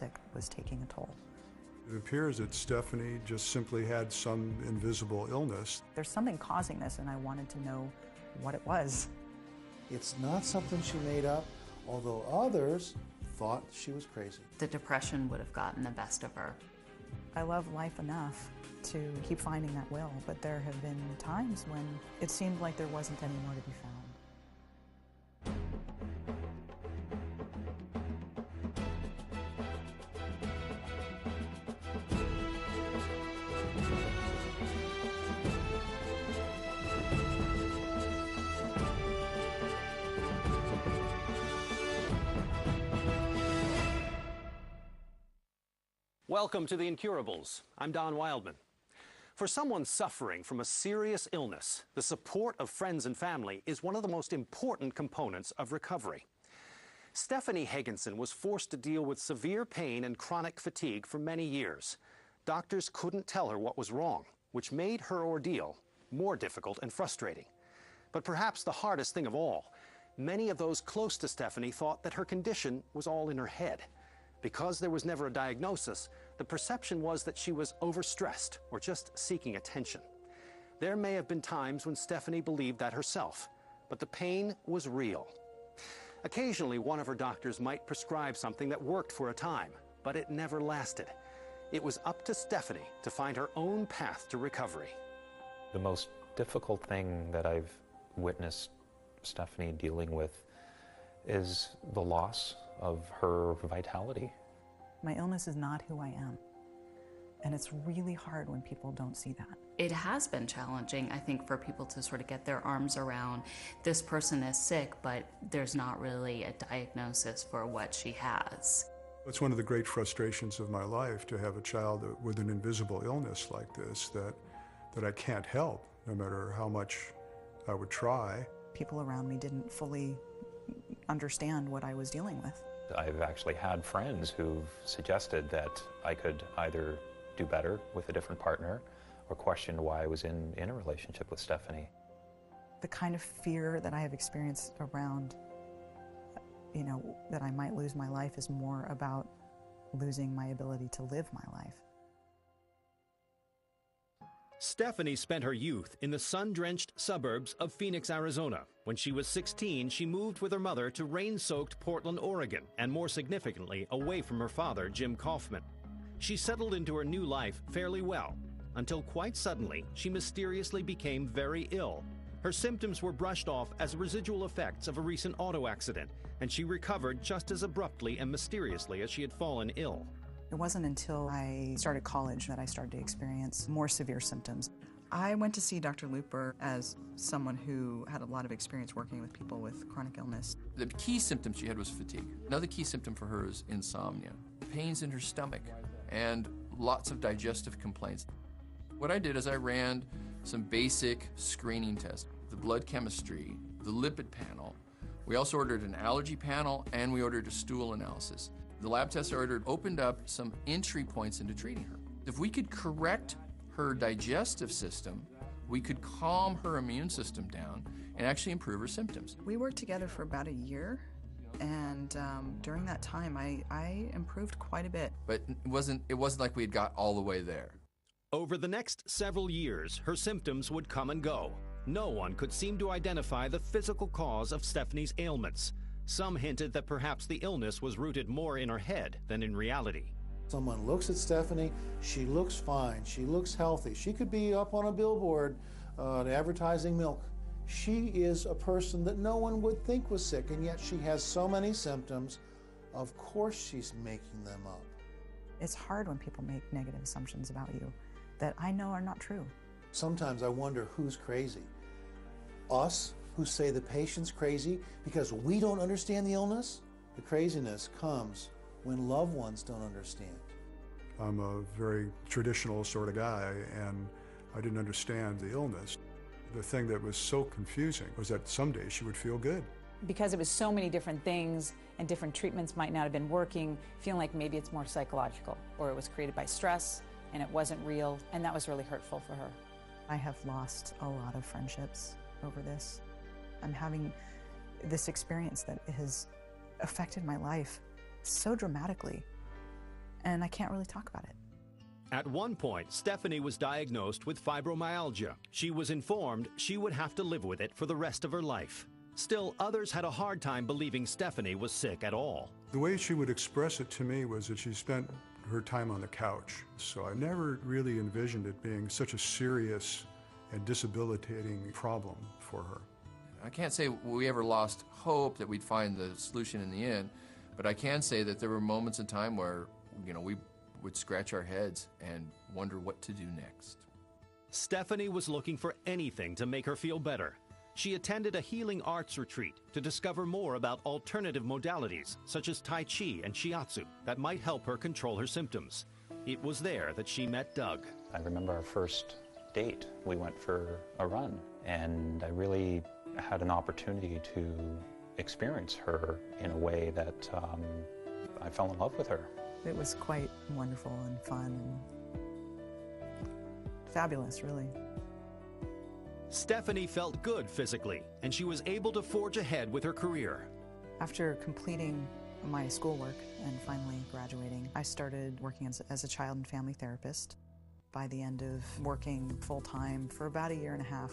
Sick was taking a toll. It appears that Stephanie just simply had some invisible illness. There's something causing this, and I wanted to know what it was. It's not something she made up, although others thought she was crazy. The depression would have gotten the best of her. I love life enough to keep finding that will, but there have been times when it seemed like there wasn't any more to be found. Welcome to The Incurables. I'm Don Wildman. For someone suffering from a serious illness, the support of friends and family is one of the most important components of recovery. Stephanie Higginson was forced to deal with severe pain and chronic fatigue for many years. Doctors couldn't tell her what was wrong, which made her ordeal more difficult and frustrating. But perhaps the hardest thing of all, many of those close to Stephanie thought that her condition was all in her head. Because there was never a diagnosis, the perception was that she was overstressed or just seeking attention. There may have been times when Stephanie believed that herself, but the pain was real. Occasionally, one of her doctors might prescribe something that worked for a time, but it never lasted. It was up to Stephanie to find her own path to recovery. The most difficult thing that I've witnessed Stephanie dealing with is the loss of her vitality. My illness is not who I am, and it's really hard when people don't see that. It has been challenging, I think, for people to sort of get their arms around this person is sick, but there's not really a diagnosis for what she has. It's one of the great frustrations of my life to have a child with an invisible illness like this that I can't help, no matter how much I would try. People around me didn't fully understand what I was dealing with. I've actually had friends who've suggested that I could either do better with a different partner or questioned why I was in a relationship with Stephanie. The kind of fear that I have experienced around, that I might lose my life is more about losing my ability to live my life. Stephanie spent her youth in the sun-drenched suburbs of Phoenix, Arizona. When she was 16, she moved with her mother to rain-soaked Portland, Oregon, and more significantly, away from her father, Jim Kaufman. She settled into her new life fairly well, until quite suddenly, she mysteriously became very ill. Her symptoms were brushed off as residual effects of a recent auto accident, and she recovered just as abruptly and mysteriously as she had fallen ill. It wasn't until I started college that I started to experience more severe symptoms. I went to see Dr. Looper as someone who had a lot of experience working with people with chronic illness. The key symptom she had was fatigue. Another key symptom for her is insomnia, pains in her stomach, and lots of digestive complaints. What I did is I ran some basic screening tests, the blood chemistry, the lipid panel. We also ordered an allergy panel, and we ordered a stool analysis. The lab tests I ordered opened up some entry points into treating her. If we could correct her digestive system, we could calm her immune system down and actually improve her symptoms. We worked together for about a year, and during that time, I improved quite a bit. But it wasn't like we had got all the way there. Over the next several years, her symptoms would come and go. No one could seem to identify the physical cause of Stephanie's ailments. Some hinted that perhaps the illness was rooted more in her head than in reality. Someone looks at Stephanie, she looks fine, she looks healthy. She could be up on a billboard advertising milk. She is a person that no one would think was sick, and yet she has so many symptoms. Of course she's making them up. It's hard when people make negative assumptions about you that I know are not true. Sometimes I wonder who's crazy. Us, who say the patient's crazy because we don't understand the illness? The craziness comes when loved ones don't understand. I'm a very traditional sort of guy, and I didn't understand the illness. The thing that was so confusing was that someday she would feel good. Because it was so many different things and different treatments might not have been working, feeling like maybe it's more psychological, or it was created by stress and it wasn't real, and that was really hurtful for her. I have lost a lot of friendships over this. I'm having this experience that has affected my life so dramatically and I can't really talk about it. At one point, Stephanie was diagnosed with fibromyalgia. She was informed she would have to live with it for the rest of her life. Still, others had a hard time believing Stephanie was sick at all. The way she would express it to me was that she spent her time on the couch. So I never really envisioned it being such a serious and debilitating problem for her. I can't say we ever lost hope that we'd find the solution in the end, but I can say that there were moments in time where, we would scratch our heads and wonder what to do next. Stephanie was looking for anything to make her feel better. She attended a healing arts retreat to discover more about alternative modalities, such as Tai Chi and Shiatsu, that might help her control her symptoms. It was there that she met Doug. I remember our first date. We went for a run, and I really had an opportunity to experience her in a way that I fell in love with her. It was quite wonderful and fun and fabulous, really. Stephanie felt good physically, and she was able to forge ahead with her career. After completing my schoolwork and finally graduating, I started working as a child and family therapist. By the end of working full-time for about a year and a half,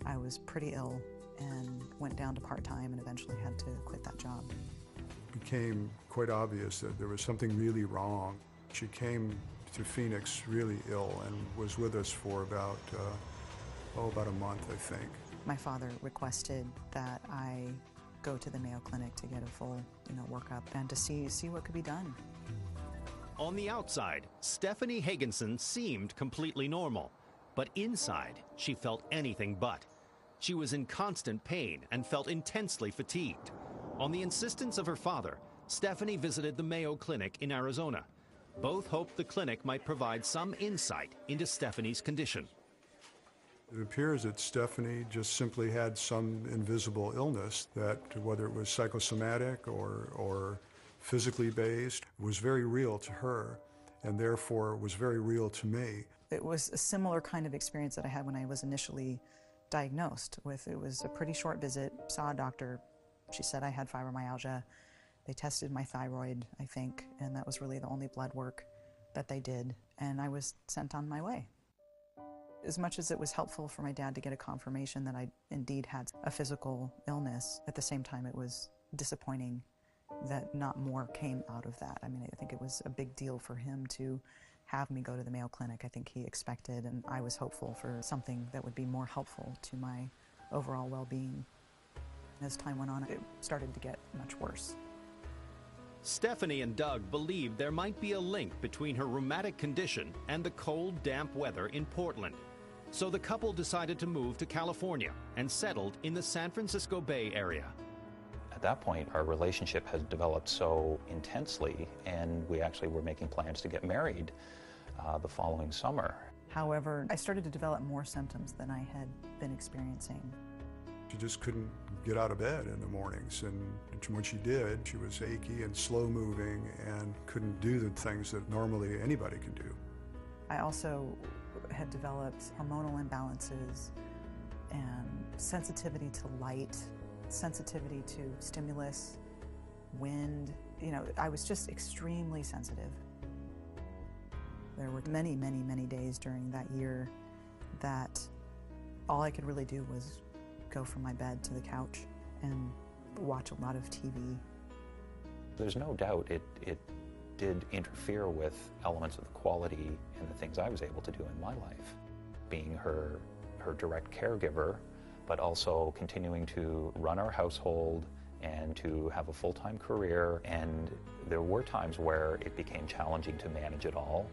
I was pretty ill and went down to part-time and eventually had to quit that job. It became quite obvious that there was something really wrong. She came to Phoenix really ill and was with us for about a month, I think. My father requested that I go to the Mayo Clinic to get a full, workup and to see what could be done. On the outside, Stephanie Higginson seemed completely normal, but inside, she felt anything but. She was in constant pain and felt intensely fatigued. On the insistence of her father, Stephanie visited the Mayo Clinic in Arizona. Both hoped the clinic might provide some insight into Stephanie's condition. It appears that Stephanie just simply had some invisible illness that, whether it was psychosomatic or physically based, was very real to her, and therefore was very real to me. It was a similar kind of experience that I had when I was initially diagnosed with. It was a pretty short visit, saw a doctor. She said I had fibromyalgia. They tested my thyroid, I think, and that was really the only blood work that they did, and I was sent on my way. As much as it was helpful for my dad to get a confirmation that I indeed had a physical illness, at the same time it was disappointing that not more came out of that. I mean, I think it was a big deal for him to have me go to the Mayo Clinic. I think he expected, and I was hopeful for something that would be more helpful to my overall well-being. As time went on, it started to get much worse. Stephanie and Doug believed there might be a link between her rheumatic condition and the cold, damp weather in Portland. So the couple decided to move to California and settled in the San Francisco Bay Area. At that point, our relationship had developed so intensely, and we actually were making plans to get married the following summer. However, I started to develop more symptoms than I had been experiencing. She just couldn't get out of bed in the mornings, and when she did, she was achy and slow-moving and couldn't do the things that normally anybody can do. I also had developed hormonal imbalances and sensitivity to light, sensitivity to stimulus, wind. I was just extremely sensitive. There were many, many, many days during that year that all I could really do was go from my bed to the couch and watch a lot of TV. There's no doubt it did interfere with elements of the quality and the things I was able to do in my life. Being her direct caregiver, but also continuing to run our household and to have a full-time career. And there were times where it became challenging to manage it all,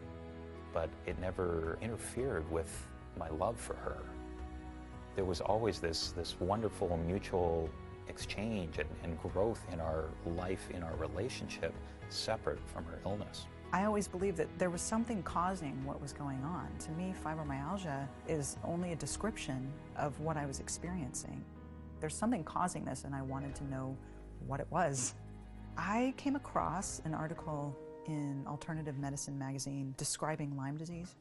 but it never interfered with my love for her. There was always this wonderful mutual exchange and growth in our life, in our relationship, separate from her illness. I always believed that there was something causing what was going on. To me, fibromyalgia is only a description of what I was experiencing. There's something causing this, and I wanted to know what it was. I came across an article in Alternative Medicine magazine describing Lyme disease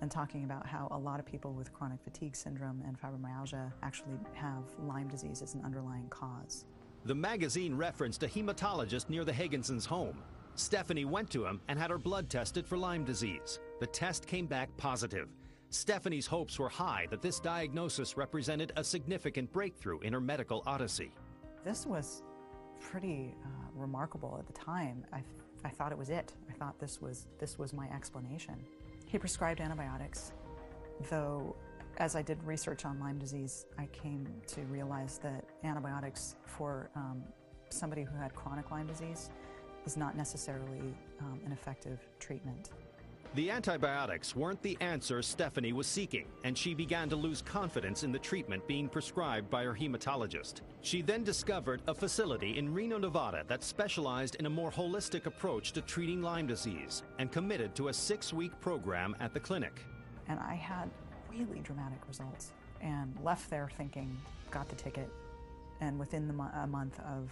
and talking about how a lot of people with chronic fatigue syndrome and fibromyalgia actually have Lyme disease as an underlying cause. The magazine referenced a hematologist near the Higginsons' home. Stephanie went to him and had her blood tested for Lyme disease. The test came back positive. Stephanie's hopes were high that this diagnosis represented a significant breakthrough in her medical odyssey. This was pretty remarkable at the time. I thought it was it. I thought this was my explanation. He prescribed antibiotics, though as I did research on Lyme disease, I came to realize that antibiotics for somebody who had chronic Lyme disease is not necessarily an effective treatment. The antibiotics weren't the answer Stephanie was seeking, and she began to lose confidence in the treatment being prescribed by her hematologist. She then discovered a facility in Reno, Nevada that specialized in a more holistic approach to treating Lyme disease and committed to a 6-week program at the clinic. And I had really dramatic results and left there thinking, got the ticket, and within a month of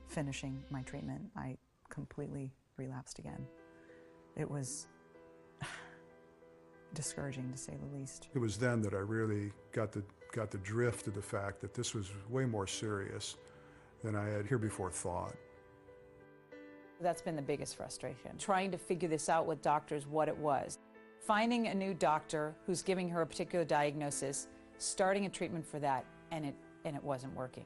finishing my treatment, I completely relapsed again. It was discouraging, to say the least. It was then that I really got the drift of the fact that this was way more serious than I had heretofore thought. That's been the biggest frustration, trying to figure this out with doctors, what it was. Finding a new doctor who's giving her a particular diagnosis, starting a treatment for that, and it wasn't working.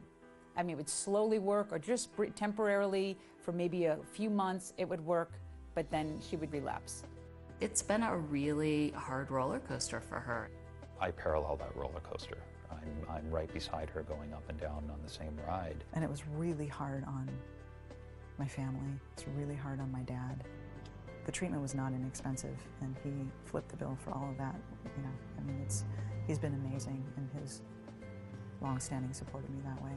I mean, it would slowly work, or just temporarily, for maybe a few months, it would work, but then she would relapse. It's been a really hard roller coaster for her. I parallel that roller coaster. I'm right beside her going up and down on the same ride. And it was really hard on my family. It's really hard on my dad. The treatment was not inexpensive, and he flipped the bill for all of that. You know, I mean, he's been amazing in his long-standing support of me that way.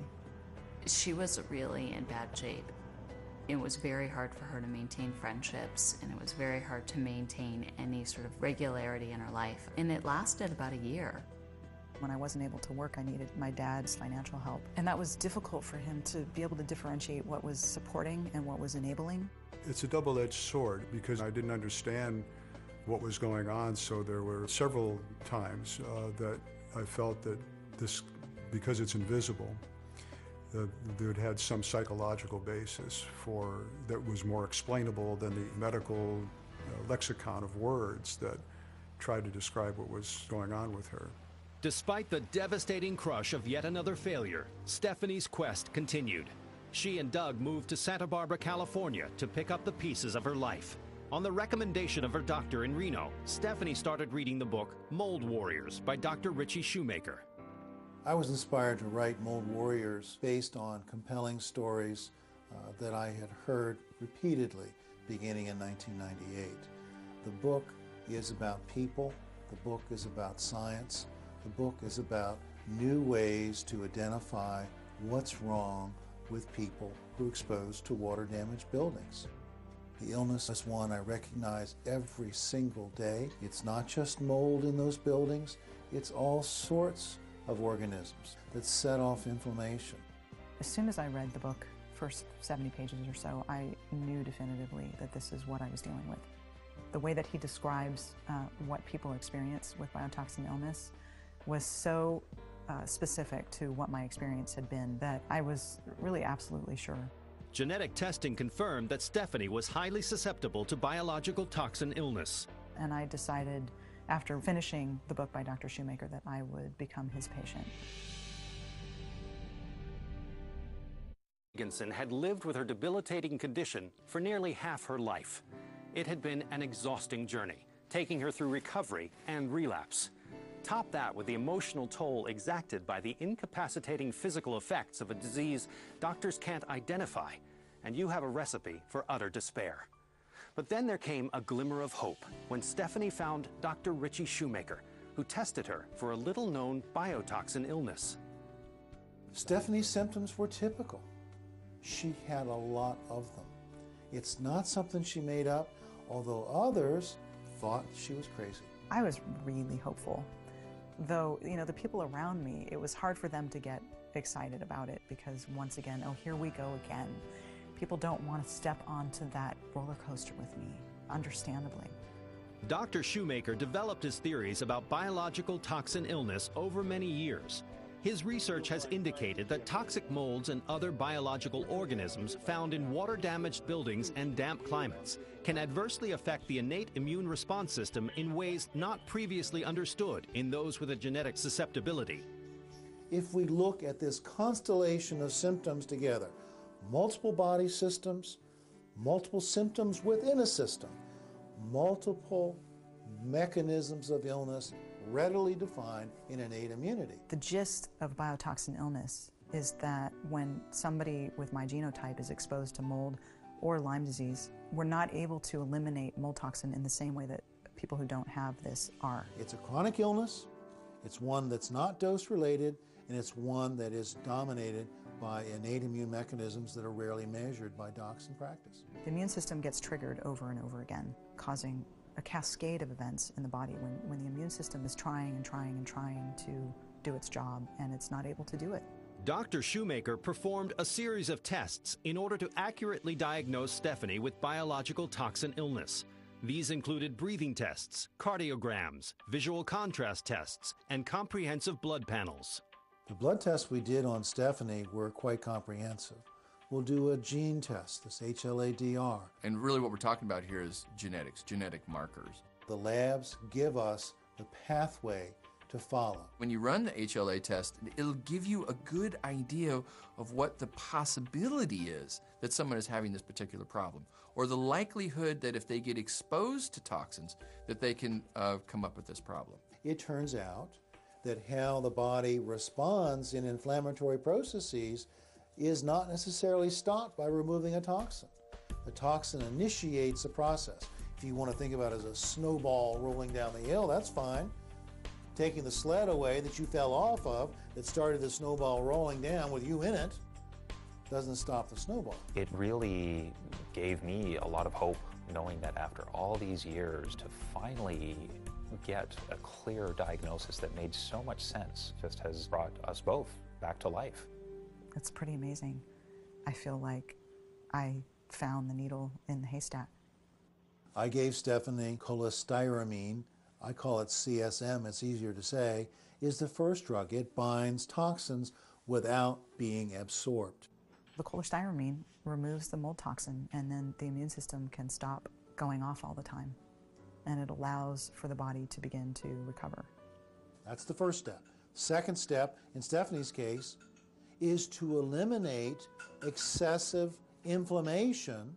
She was really in bad shape. It was very hard for her to maintain friendships, and it was very hard to maintain any sort of regularity in her life. And it lasted about a year. When I wasn't able to work, I needed my dad's financial help. And that was difficult for him to be able to differentiate what was supporting and what was enabling. It's a double-edged sword because I didn't understand what was going on, so there were several times that I felt that this, because it's invisible, that it had some psychological basis that was more explainable than the medical lexicon of words that tried to describe what was going on with her. Despite the devastating crush of yet another failure, Stephanie's quest continued. She and Doug moved to Santa Barbara, California to pick up the pieces of her life. On the recommendation of her doctor in Reno, Stephanie started reading the book Mold Warriors by Dr. Richie Shoemaker. I was inspired to write Mold Warriors based on compelling stories that I had heard repeatedly beginning in 1998. The book is about people, the book is about science, the book is about new ways to identify what's wrong with people who are exposed to water-damaged buildings. The illness is one I recognize every single day. It's not just mold in those buildings, it's all sorts of organisms that set off inflammation. As soon as I read the book, first 70 pages or so, I knew definitively that this is what I was dealing with. The way that he describes what people experience with biotoxin illness was so specific to what my experience had been that I was really absolutely sure. Genetic testing confirmed that Stephanie was highly susceptible to biological toxin illness. And I decided, after finishing the book by Dr. Shoemaker, that I would become his patient. Higginson had lived with her debilitating condition for nearly half her life. It had been an exhausting journey, taking her through recovery and relapse. Top that with the emotional toll exacted by the incapacitating physical effects of a disease doctors can't identify, and you have a recipe for utter despair. But then there came a glimmer of hope when Stephanie found Dr. Richie Shoemaker, who tested her for a little-known biotoxin illness. Stephanie's symptoms were typical. She had a lot of them. It's not something she made up, although others thought she was crazy. I was really hopeful. Though, you know, the people around me, it was hard for them to get excited about it because, once again, oh, here we go again. People don't want to step onto that roller coaster with me, understandably. Dr. Shoemaker developed his theories about biological toxin illness over many years. His research has indicated that toxic molds and other biological organisms found in water-damaged buildings and damp climates can adversely affect the innate immune response system in ways not previously understood in those with a genetic susceptibility. If we look at this constellation of symptoms together, multiple body systems, multiple symptoms within a system, multiple mechanisms of illness readily defined in innate immunity. The gist of biotoxin illness is that when somebody with my genotype is exposed to mold or Lyme disease, we're not able to eliminate mold toxin in the same way that people who don't have this are. It's a chronic illness, it's one that's not dose-related, and it's one that is dominated by innate immune mechanisms that are rarely measured by docs in practice. The immune system gets triggered over and over again, causing a cascade of events in the body when the immune system is trying and trying and trying to do its job, and it's not able to do it. Dr. Shoemaker performed a series of tests in order to accurately diagnose Stephanie with biological toxin illness. These included breathing tests, cardiograms, visual contrast tests, and comprehensive blood panels. The blood tests we did on Stephanie were quite comprehensive. We'll do a gene test, this HLA-DR. And really what we're talking about here is genetics, genetic markers. The labs give us the pathway to follow. When you run the HLA test, it'll give you a good idea of what the possibility is that someone is having this particular problem, or the likelihood that if they get exposed to toxins, that they can come up with this problem. It turns out that how the body responds in inflammatory processes is not necessarily stopped by removing a toxin. The toxin initiates a process. If you want to think about it as a snowball rolling down the hill, that's fine. Taking the sled away that you fell off of that started the snowball rolling down with you in it doesn't stop the snowball. It really gave me a lot of hope knowing that after all these years to finally get a clear diagnosis that made so much sense just has brought us both back to life. It's pretty amazing. I feel like I found the needle in the haystack. I gave Stephanie cholestyramine, I call it CSM, it's easier to say, is the first drug. It binds toxins without being absorbed. The cholestyramine removes the mold toxin, and then the immune system can stop going off all the time. And it allows for the body to begin to recover. That's the first step. Second step, in Stephanie's case, is to eliminate excessive inflammation,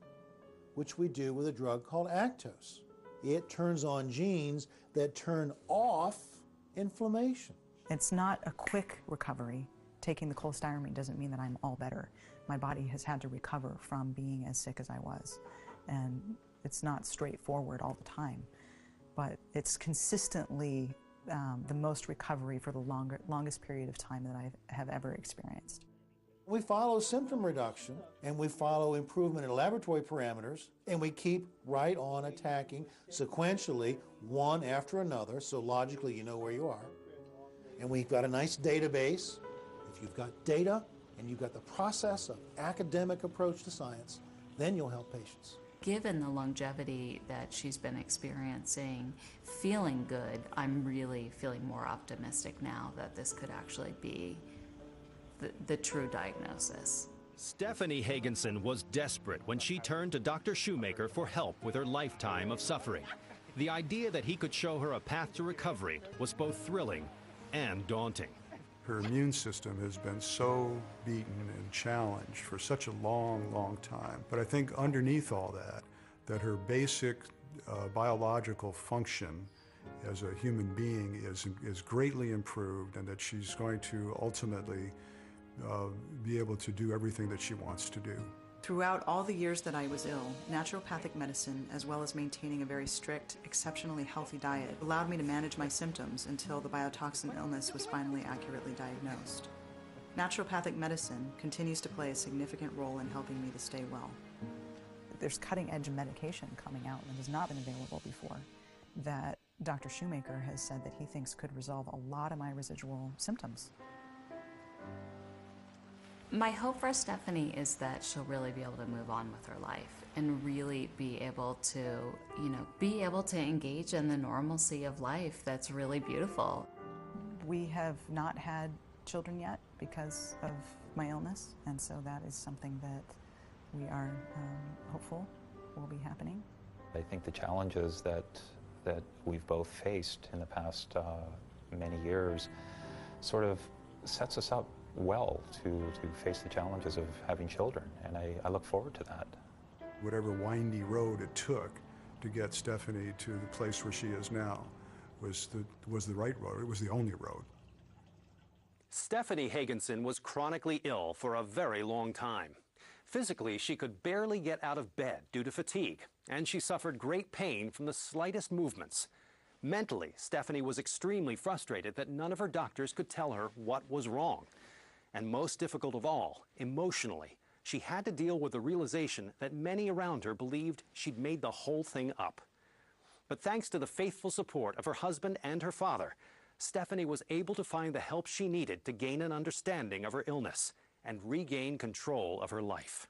which we do with a drug called Actos. It turns on genes that turn off inflammation. It's not a quick recovery. Taking the cholestyramine doesn't mean that I'm all better. My body has had to recover from being as sick as I was. And it's not straightforward all the time, but it's consistently the most recovery for the longest period of time that I have ever experienced. We follow symptom reduction, and we follow improvement in laboratory parameters, and we keep right on attacking sequentially one after another, so logically you know where you are. And we've got a nice database. If you've got data and you've got the process of academic approach to science, then you'll help patients. Given the longevity that she's been experiencing, feeling good, I'm really feeling more optimistic now that this could actually be the true diagnosis. Stephanie Hagenson was desperate when she turned to Dr. Shoemaker for help with her lifetime of suffering. The idea that he could show her a path to recovery was both thrilling and daunting. Her immune system has been so beaten and challenged for such a long, long time. But I think underneath all that her basic biological function as a human being is greatly improved, and that she's going to ultimately be able to do everything that she wants to do. Throughout all the years that I was ill, naturopathic medicine, as well as maintaining a very strict, exceptionally healthy diet, allowed me to manage my symptoms until the biotoxin illness was finally accurately diagnosed. Naturopathic medicine continues to play a significant role in helping me to stay well. There's cutting-edge medication coming out that has not been available before that Dr. Shoemaker has said that he thinks could resolve a lot of my residual symptoms. My hope for Stephanie is that she'll really be able to move on with her life and really be able to, engage in the normalcy of life that's really beautiful. We have not had children yet because of my illness, and so that is something that we are hopeful will be happening. I think the challenges that we've both faced in the past many years sort of sets us up well to face the challenges of having children, and I look forward to that. Whatever windy road it took to get Stephanie to the place where she is now was the right road. It was the only road. Stephanie Hagenson was chronically ill for a very long time. Physically, she could barely get out of bed due to fatigue, and she suffered great pain from the slightest movements. Mentally, Stephanie was extremely frustrated that none of her doctors could tell her what was wrong. And most difficult of all, emotionally, she had to deal with the realization that many around her believed she'd made the whole thing up. But thanks to the faithful support of her husband and her father, Stephanie was able to find the help she needed to gain an understanding of her illness and regain control of her life.